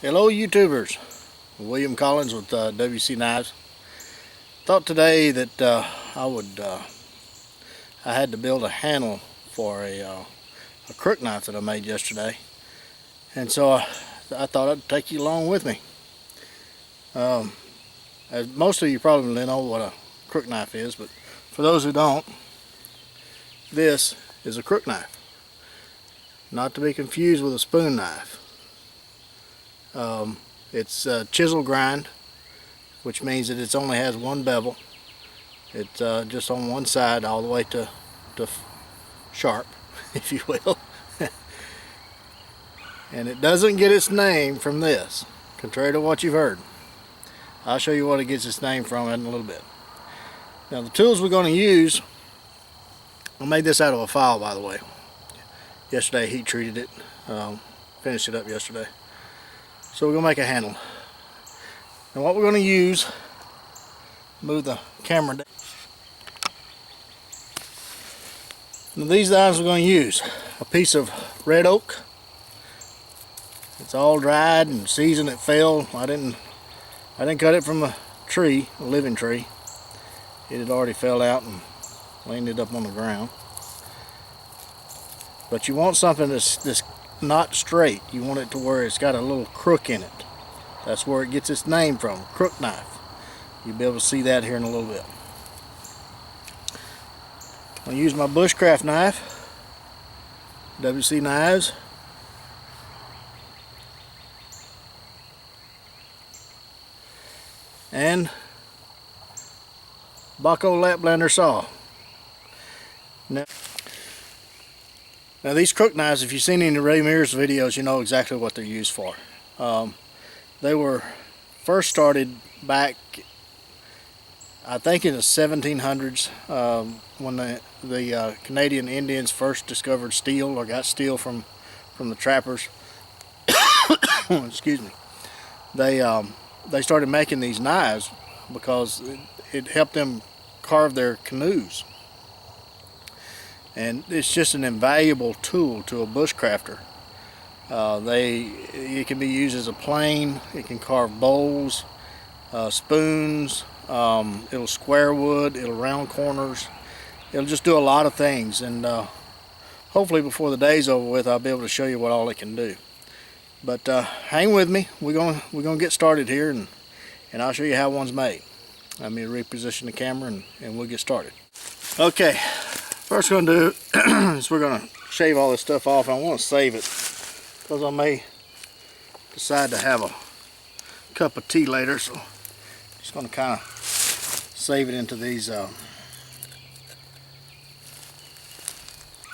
Hello YouTubers, William Collins with WC Knives. Thought today that I had to build a handle for a crook knife that I made yesterday, and so I thought I'd take you along with me. As most of you probably know what a crook knife is, but for those who don't, this is a crook knife, not to be confused with a spoon knife. It's chisel grind, which means that it only has one bevel. It's just on one side all the way to sharp, if you will. And it doesn't get its name from this, contrary to what you've heard. I'll show you what it gets its name from in a little bit. Now the tools we're going to use, I made this out of a file, by the way. Yesterday heat treated it, finished it up yesterday. So we're going to make a handle. And what we're going to use, move the camera down. Now these knives we're going to use a piece of red oak. It's all dried and seasoned. It fell. I didn't cut it from a tree, a living tree. It had already fell out and landed up on the ground. But you want something that's not straight. You want it to where it's got a little crook in it. That's where it gets its name from, crook knife. You'll be able to see that here in a little bit. I'm going to use my bushcraft knife, WC Knives. And Baco Laplander saw. Now these crook knives, if you've seen any Ray Mears videos, you know exactly what they're used for. They were first started back, I think, in the 1700s, when the Canadian Indians first discovered steel, or got steel from the trappers. Excuse me. They started making these knives because it helped them carve their canoes. And it's just an invaluable tool to a bushcrafter. It can be used as a plane. It can carve bowls, spoons. It'll square wood. It'll round corners. It'll just do a lot of things. And hopefully before the day's over with, I'll be able to show you what all it can do. But hang with me. We're gonna get started here, and I'll show you how one's made. Let me reposition the camera, and we'll get started. Okay. First we're going to do is we're going to shave all this stuff off. I want to save it because I may decide to have a cup of tea later, so I'm just going to kind of save it into these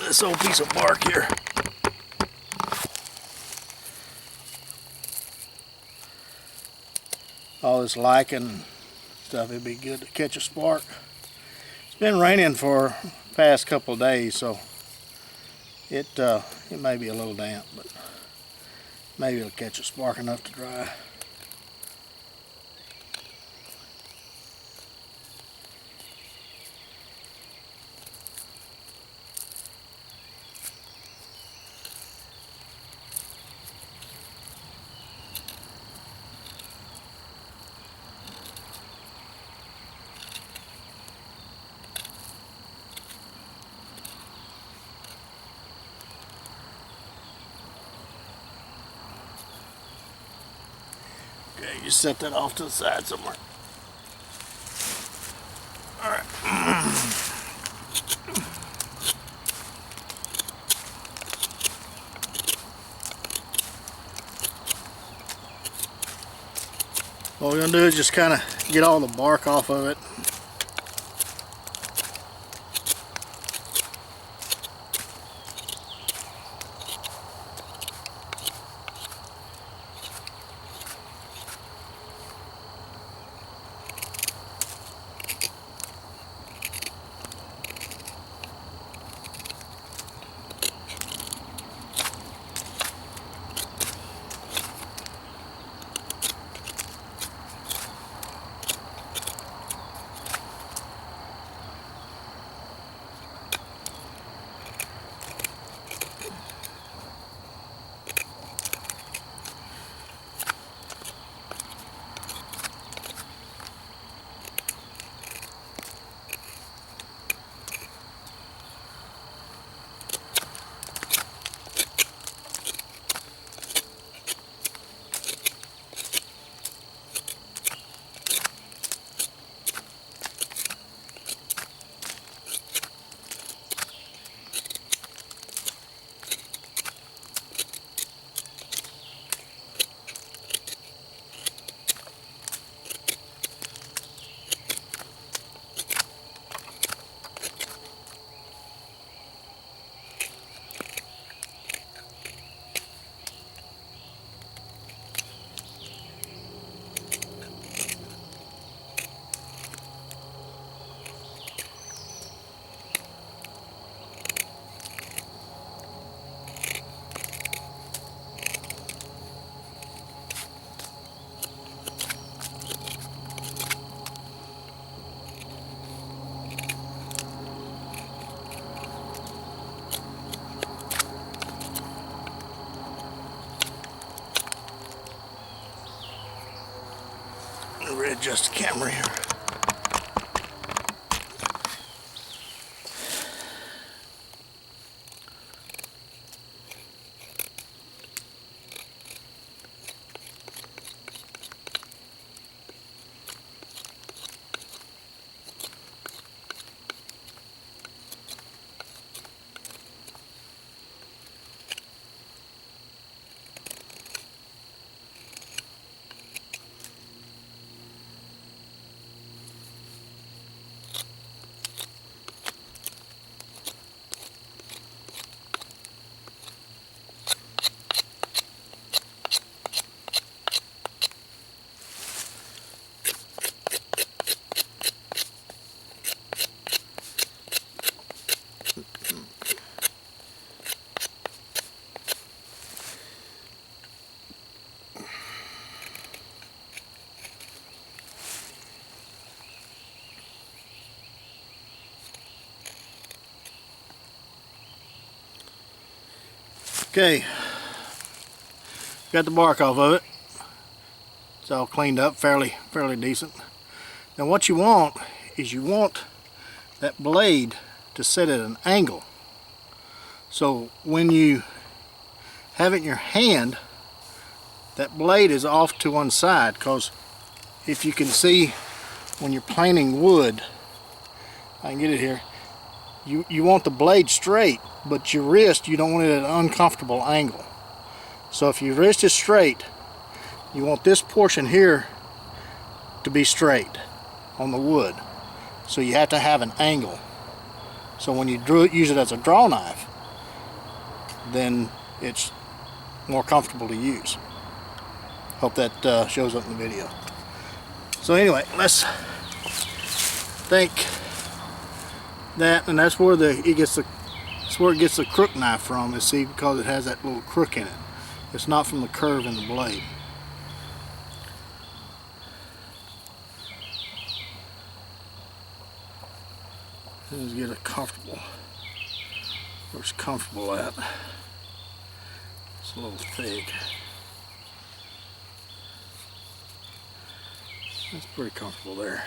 this old piece of bark here. All this lichen stuff, it'd be good to catch a spark. It's been raining for past couple of days, so it may be a little damp, but maybe it'll catch a spark enough to dry. Okay, just set that off to the side somewhere. Alright. What we're going to do is just kind of get all the bark off of it. readjust the camera here. Okay, got the bark off of it. It's all cleaned up, fairly decent. Now what you want is that blade to sit at an angle. So when you have it in your hand, that blade is off to one side, because if you can see when you're planing wood, I can get it here, you want the blade straight, but your wrist, you don't want it at an uncomfortable angle. So if your wrist is straight, you want this portion here to be straight on the wood. So you have to have an angle. So when you use it as a draw knife, then it's more comfortable to use. Hope that shows up in the video. So anyway, let's think that, and that's where it gets the crook knife from. You see, because it has that little crook in it. It's not from the curve in the blade. Let's get it comfortable. Where it's comfortable at. It's a little thick. That's pretty comfortable there.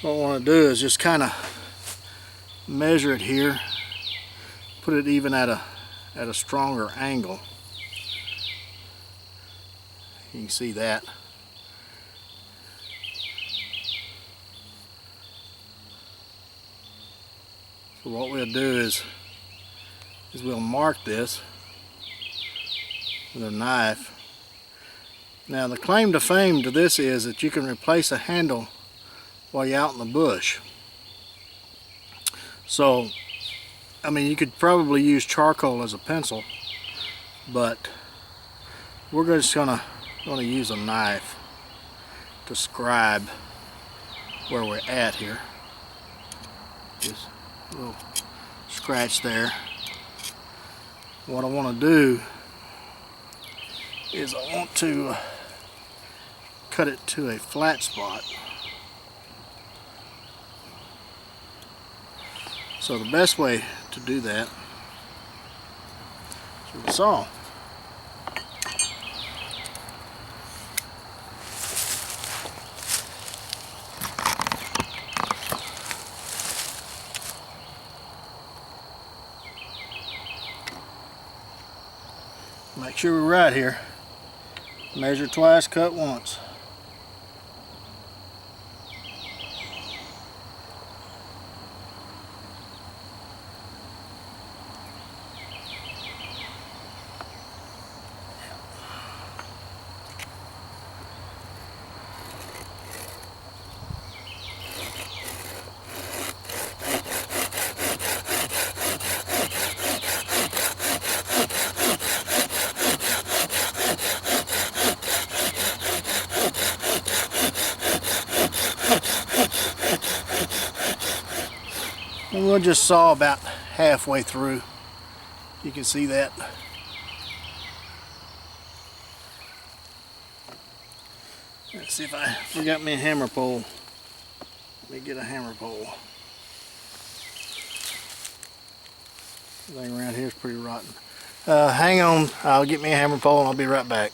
What I want to do is just kind of measure it here, put it even at a stronger angle. You can see that. So what we'll do is we'll mark this with a knife. Now the claim to fame to this is that you can replace a handle while you're out in the bush. So, I mean, you could probably use charcoal as a pencil, but we're just gonna use a knife to scribe where we're at here. Just a little scratch there. What I want to do is I want to cut it to a flat spot. So the best way to do that is with a saw. Make sure we're right here. Measure twice, cut once. And we'll just saw about halfway through. You can see that. Let's see if we got me a hammer pole. Let me get a hammer pole. Everything around here is pretty rotten. Hang on, I'll get me a hammer pole and I'll be right back.